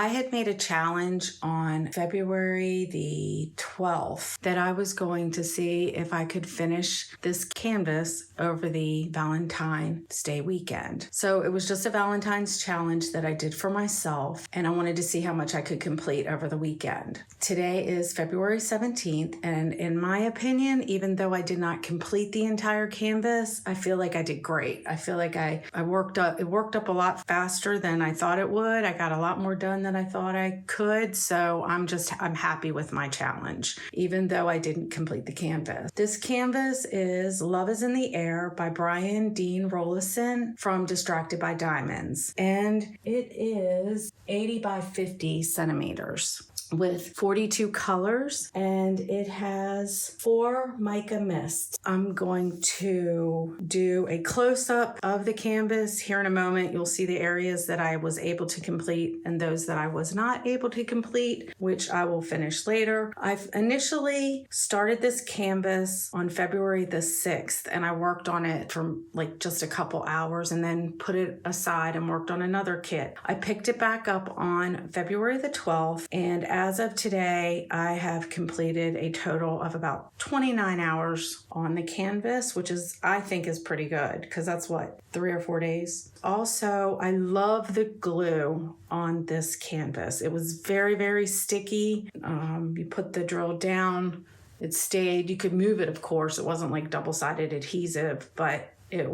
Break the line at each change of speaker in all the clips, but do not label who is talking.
I had made a challenge on February the 12th that I was going to see if I could finish this canvas over the Valentine's Day weekend. So it was just a Valentine's challenge that I did for myself, and I wanted to see how much I could complete over the weekend. Today is February 17th, and in my opinion, even though I did not complete the entire canvas, I feel like I did great. I feel like it worked up a lot faster than I thought it would. I got a lot more done than I thought I could, so I'm happy with my challenge, even though I didn't complete the canvas. This canvas is Love is in the Air by Brian Dean Rollison from Distracted by Diamonds, and it is 80 by 50 centimeters with 42 colors, and it has 4 mica mists. I'm going to do a close-up of the canvas here in a moment. You'll see the areas that I was able to complete and those that I was not able to complete, which I will finish later. I've initially started this canvas on February the 6th, and I worked on it for like just a couple hours and then put it aside and worked on another kit. I picked it back up on February the 12th, and as of today, I have completed a total of about 29 hours on the canvas, which I think is pretty good because that's 3 or 4 days. Also, I love the glue on this canvas. It was very, very sticky. You put the drill down, it stayed. You could move it, of course. It wasn't like double-sided adhesive, but it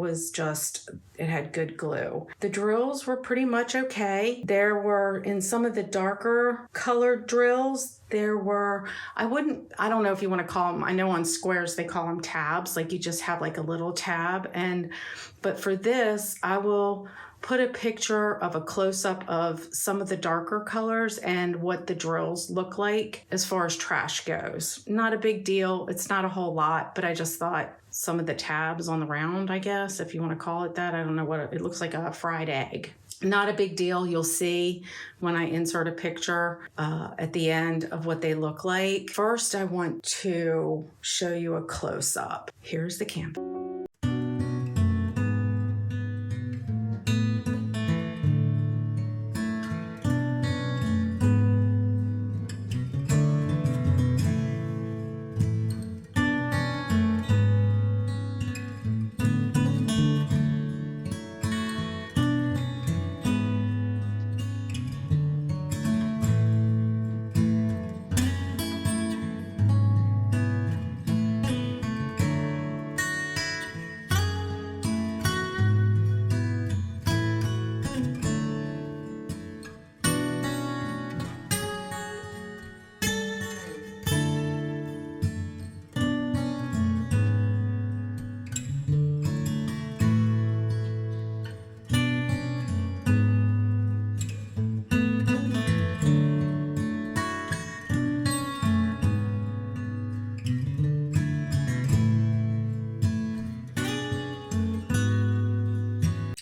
had good glue. The drills were pretty much okay. There were, in some of the darker colored drills, I don't know if you want to call them, I know on squares they call them tabs, like you just have like a little tab. But for this, I will put a picture of a close-up of some of the darker colors and what the drills look like as far as trash goes. Not a big deal. It's not a whole lot, but I just thought some of the tabs on the round, I guess, if you want to call it that. I don't know what it looks like, a fried egg. Not a big deal. You'll see when I insert a picture at the end of what they look like. First, I want to show you a close-up. Here's the canvas.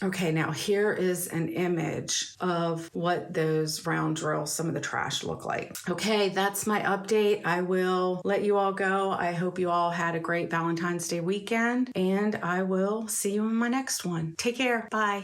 Okay, now here is an image of what those round drills, some of the trash, look like. Okay, that's my update. I will let you all go. I hope you all had a great Valentine's Day weekend, and I will see you in my next one. Take care. Bye.